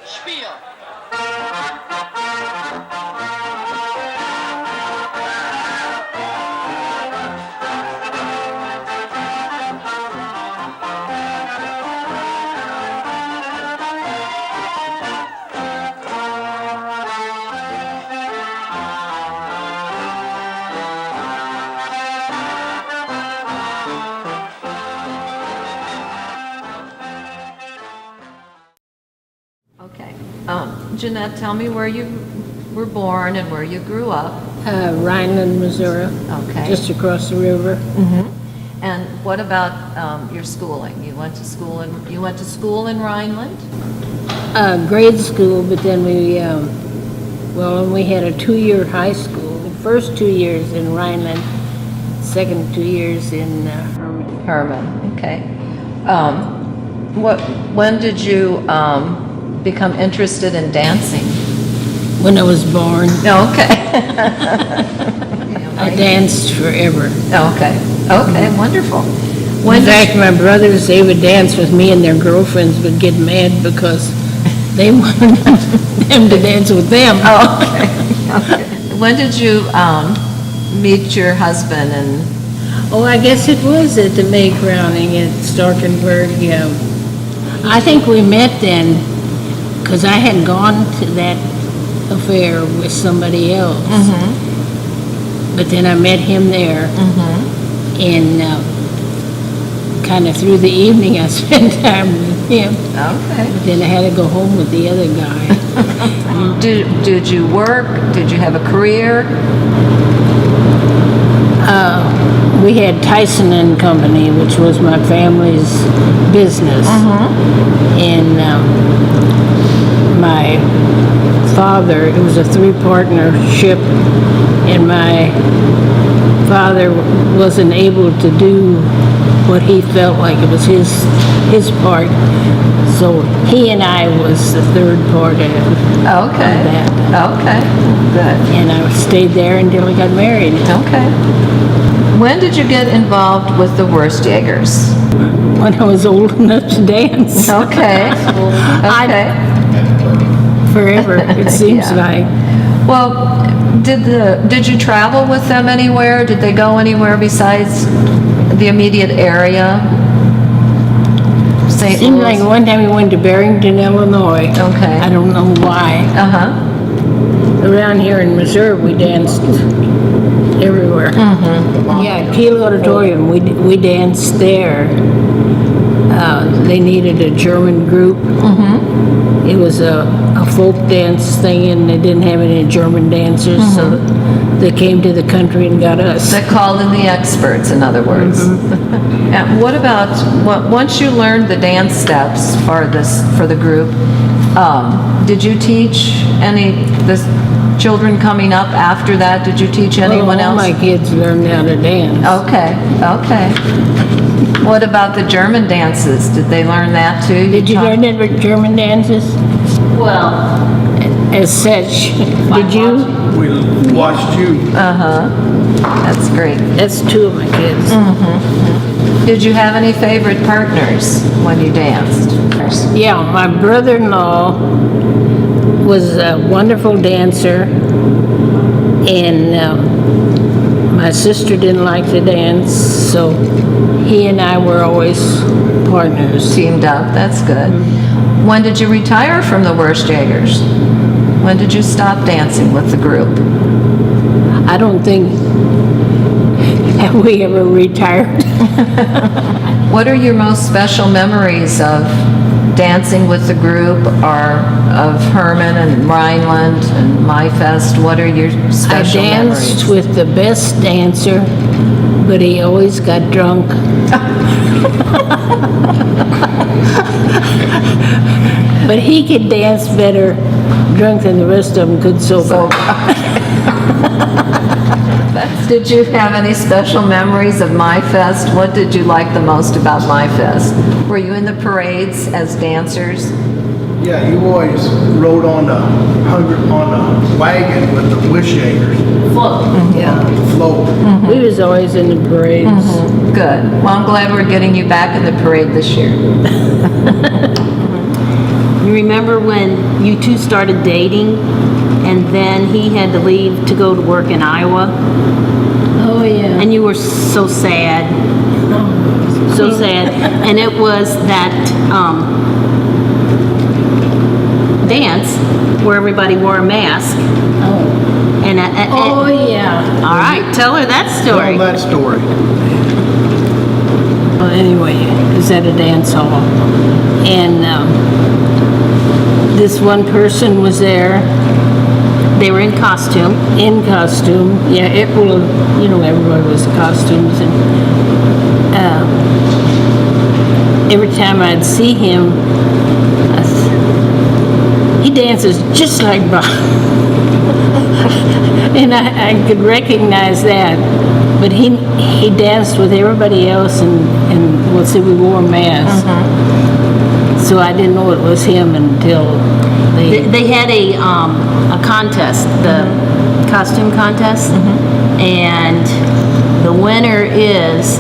Spiel. Okay. Jeanette, tell me where you were born and where you grew up. Rhineland, Missouri, Okay. just across the river. And what about your schooling? You went to school in Rhineland? Grade school, but then we had a 2-year high school. The first 2 years in Rhineland, second 2 years in Herman. Herman, okay. When did you become interested in dancing? When I was born, Okay. I danced forever. Okay, wonderful. In fact, my brothers, they would dance with me, and their girlfriends would get mad because they wanted them to dance with them. Okay. When did you meet your husband? And Oh, I guess it was at the May crowning at Starkenburg. I think we met then, because I had gone to that affair with somebody else. But then I met him there, and kind of through the evening I spent time with him. Okay. But then I had to go home with the other guy. Did you work? Did you have a career? We had Tyson and Company, which was my family's business. And my father, it was a 3-partnership, and my father wasn't able to do what he felt like it was his part. So he and I was the third part of Okay. that. Okay. Good. And I stayed there until we got married. Okay. When did you get involved with the Wurstjägers? When I was old enough to dance. Okay. Okay. Forever, it seems Yeah. like. Well, did you travel with them anywhere? Did they go anywhere besides the immediate area? St. Seemed Louis? like one time we went to Barrington, Illinois. Okay. I don't know why. Uh-huh. Around here in Missouri, we danced everywhere. Yeah, Peel Auditorium, we danced there. They needed a German group. It was a folk dance thing, and they didn't have any German dancers, so they came to the country and got us. They called in the experts, in other words. And what about, once you learned the dance steps for the group, did you teach the children coming up after that? Did you teach anyone All else? my kids learned how to dance. Okay. What about the German dances? Did they learn that too? Did you learn any German dances? Well, As such, did you? We watched you. that's great. That's 2 of my kids. Did you have any favorite partners when you danced? Yeah, my brother-in-law was a wonderful dancer, and my sister didn't like to dance, so he and I were always partners. Teamed up, that's good. When did you retire from the Wurstjägers? When did you stop dancing with the group? I don't think, have we ever retired? What are your most special memories of dancing with the group, or of Herman and Rhineland and Maifest? What are your I special danced memories? with the best dancer, but he always got drunk. But he could dance better drunk than the rest of them could sober. Did you have any special memories of Maifest? What did you like the most about Maifest? Were you in the parades as dancers? Yeah, you always rode on the wagon with the Wurstjägers. Yeah. The float. We was always in the parades. Good. Well, I'm glad we're getting you back in the parade this year. You remember remember when you two started dating and then he had to leave to go to work in Iowa? Oh, yeah. And you were so sad. So sad. And it was that dance where everybody wore a mask. Oh, And yeah. all right, tell her that story. Tell that story. Well, anyway, it was at a dance hall. And this one person was there. They were in costume. In costume. Yeah, everybody was in costumes. And Every time I'd see him, he dances just like Bob. And I could recognize that. But he danced with everybody else, and well, see, we wore masks. So I didn't know it was him until they had a contest, the costume contest, and the winner is,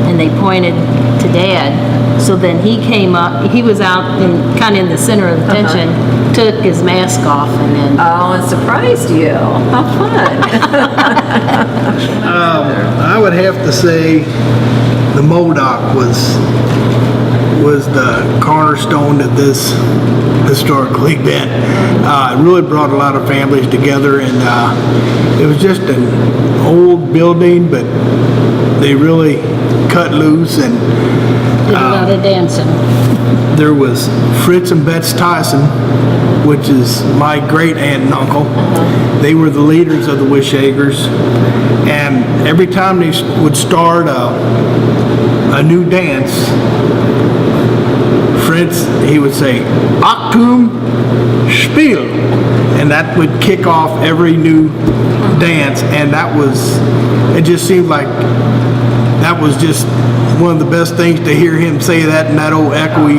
and they pointed to Dad. So then he came up. He was out kind of in the center of attention. Took his mask off, and then Oh, and surprised you. How fun. I would have to say the Modoc was the cornerstone of this historical event. It really brought a lot of families together, and it was just an old building, but they really cut loose, and did a lot of dancing. there was Fritz and Betts Tyson, which is my great aunt and uncle. They were the leaders of the Wishagers, and every time they would start a new dance, Fritz, he would say, Achtung, Spiel, and that would kick off every new dance, and it just seemed like that was just one of the best things to hear him say that in that old echoey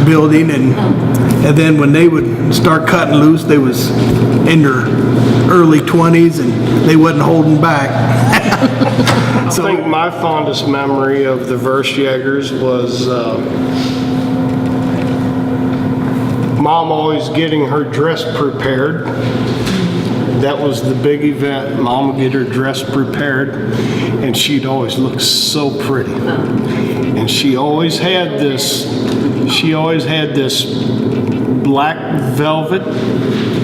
building. And then when they would start cutting loose, they was in their early 20s and they wasn't holding back. I think my fondest memory of the Verstjägers was Mom always getting her dress prepared. That was the big event. Mom would get her dress prepared, and she'd always look so pretty. And she always had this black velvet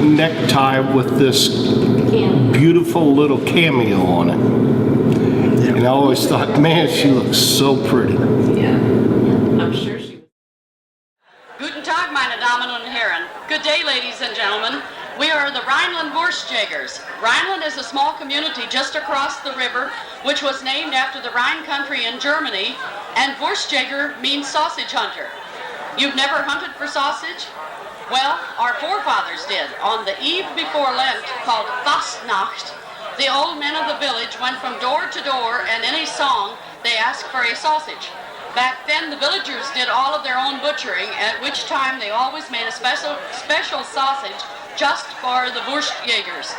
necktie with this beautiful little cameo on it. And I always thought, man, she looks so pretty. Yeah. I'm sure she Guten Tag, meine Damen und Herren. Good day, ladies and gentlemen. We are the Rhineland Wurstjägers. Rhineland is a small community just across the river, which was named after the Rhine country in Germany, and Wurstjäger means sausage hunter. You've never hunted for sausage? Well, our forefathers did. On the eve before Lent, called Fastnacht, the old men of the village went from door to door, and in a song, they asked for a sausage. Back then, the villagers did all of their own butchering, at which time they always made a special sausage just for the Wurstjägers.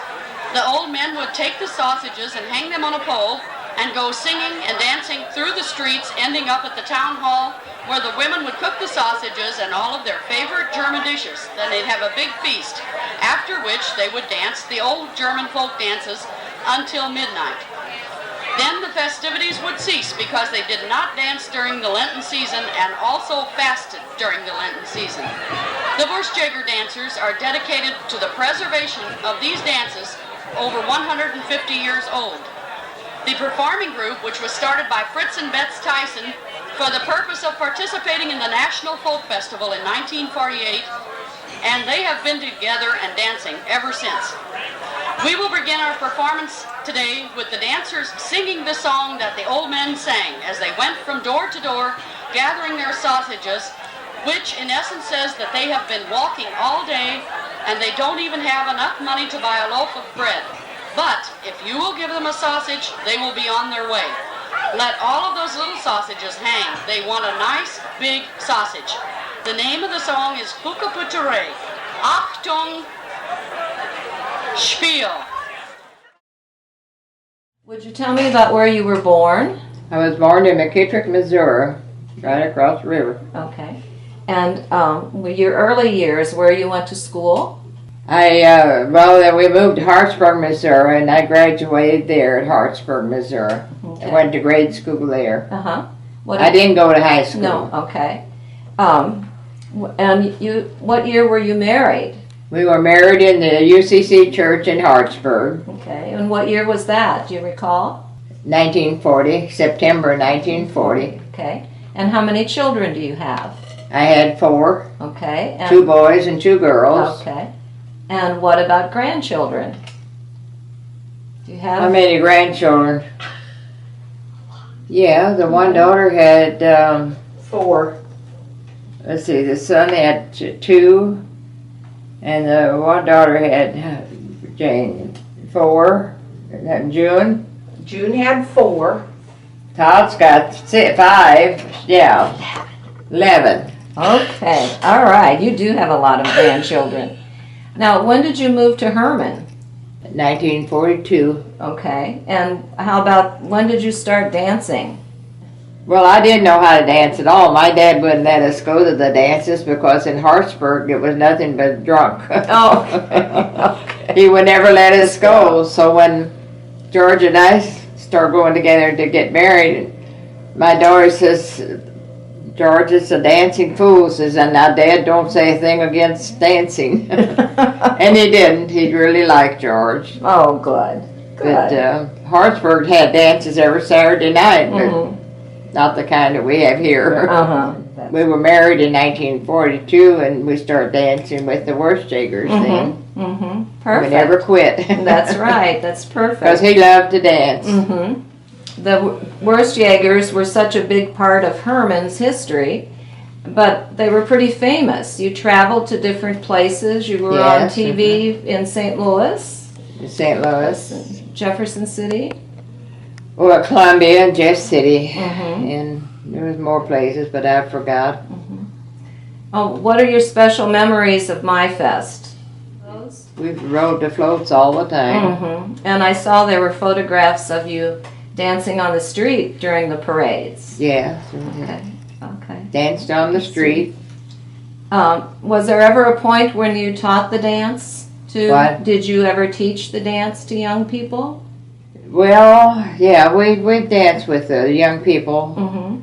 The old men would take the sausages and hang them on a pole and go singing and dancing through the streets, ending up at the town hall, where the women would cook the sausages and all of their favorite German dishes. Then they'd have a big feast, after which they would dance the old German folk dances until midnight. Then the festivities would cease because they did not dance during the Lenten season and also fasted during the Lenten season. The Wurstjäger dancers are dedicated to the preservation of these dances over 150 years old. The performing group, which was started by Fritz and Betts Tyson for the purpose of participating in the National Folk Festival in 1948, and they have been together and dancing ever since. We will begin our performance today with the dancers singing the song that the old men sang as they went from door to door gathering their sausages, which in essence says that they have been walking all day and they don't even have enough money to buy a loaf of bread. But if you will give them a sausage, they will be on their way. Let all of those little sausages hang. They want a nice big sausage. The name of the song is Huckeputerei. Achtung, Spiel. Would you tell me about where you were born? I was born in McKittrick, Missouri, right across the river. Okay. And your early years, where you went to school? Well, we moved to Hartsburg, Missouri, and I graduated there at Hartsburg, Missouri. Okay. I went to grade school there. Uh-huh. I didn't go to high school. No, okay. And what year were you married? We were married in the UCC church in Hartsburg, Okay, and what year was that? Do you recall? 1940, September 1940. Okay, and how many children do you have? I had 4, Okay, and 2 boys and 2 girls. okay, and what about grandchildren? Do you have? How many grandchildren? Yeah, the one daughter had 4. Let's see, the son had 2, and the one daughter had Jane 4, and June. June had 4. Todd's got 5, yeah, 11. Okay, all right. You do have a lot of grandchildren. Now, when did you move to Herman? 1942. Okay, and how about when did you start dancing? Well, I didn't know how to dance at all. My dad wouldn't let us go to the dances because in Hartsburg it was nothing but drunk. Oh, okay. He would never let us go. So when George and I started going together to get married, my daughter says, George is a dancing fool. Says, and now Dad, don't say a thing against dancing. And he didn't. He really liked George. Oh, good. But Good. Hartsburg had dances every Saturday night, but Mhm. not the kind that we have here. Uh-huh. We were married in 1942, and we started dancing with the Wurstjägers then. Mm-hmm. We Perfect. never quit. That's right. That's perfect. Because he loved to dance. Mm-hmm. The Wurstjägers were such a big part of Herman's history, but they were pretty famous. You traveled to different places. You were on Yes, TV in St. Louis, In St. Louis. Jefferson City. Well, Columbia and Jeff City. Mhm. And there was more places, but I forgot. Oh, what are your special memories of Maifest? We rode the floats all the time. Mm-hmm. And I saw there were photographs of you dancing on the street during the parades. Yeah. Okay. Okay. Danced on the street. Was there ever a point when you taught the dance to? What? Did you ever teach the dance to young people? Well, yeah, we danced with the young people. Mm-hmm.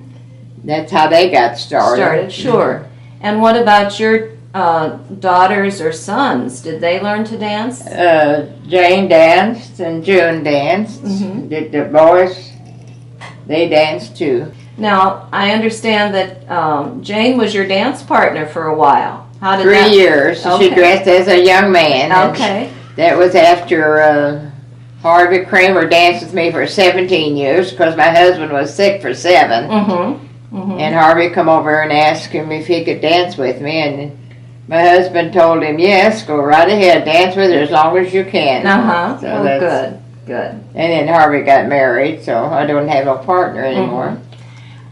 That's how they got started. Sure. And what about your daughters or sons? Did they learn to dance? Jane danced and June danced. Mhm. The boys, they danced too. Now, I understand that Jane was your dance partner for a while. How did 3 that? years. Okay. She dressed as a young man. and Okay. That was after Harvey Kramer danced with me for 17 years because my husband was sick for 7. Mm-hmm. Mm-hmm. And Harvey come over and asked him if he could dance with me. And my husband told him, yes, go right ahead, dance with her as long as you can. Uh-huh. So Oh, that's- good. And then Harvey got married, so I don't have a partner anymore.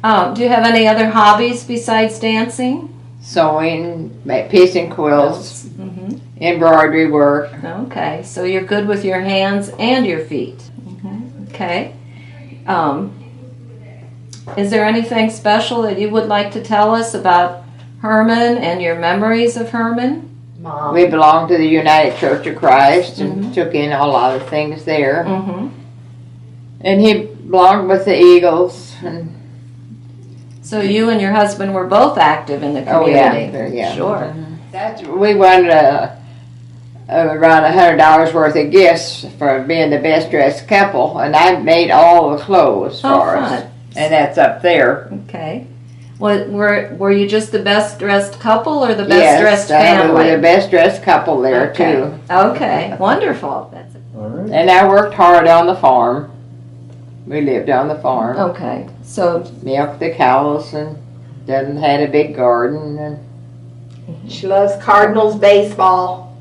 Do you have any other hobbies besides dancing? Sewing, piecing quilts, Mm-hmm. embroidery work. Okay, so you're good with your hands and your feet. Okay. Is there anything special that you would like to tell us about Herman and your memories of Herman? Mom. We belonged to the United Church of Christ and took in a lot of things there. Mm-hmm. And he belonged with the Eagles. And, So you and your husband were both active in the oh community. yeah. Sure. We won around $100 worth of gifts for being the best dressed couple, and I made all the clothes Oh, for us. fun. And that's up there. Okay. Were you just the best dressed couple or the best Yes, dressed we were the family? best dressed couple there Okay. too. Okay. Wonderful. That's And I worked hard on the farm. We lived on the farm. okay. So Milked the cows and then had a big garden. And She loves Cardinals baseball.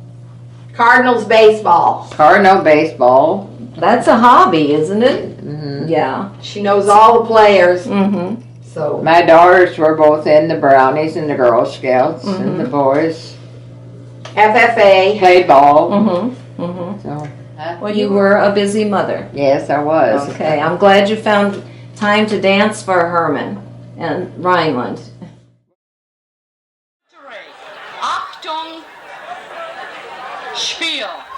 Cardinals baseball. Cardinal baseball. that's a hobby, isn't it? Hmm Yeah. She knows all the players. Mm-hmm. So My daughters were both in the Brownies and the Girl Scouts, and the boys FFA. played ball. Mm-hmm. Mm-hmm. So, Well, you were a busy mother. yes, I was. Okay. I'm glad you found time to dance for Herman and Rhineland. Achtung, Spiel.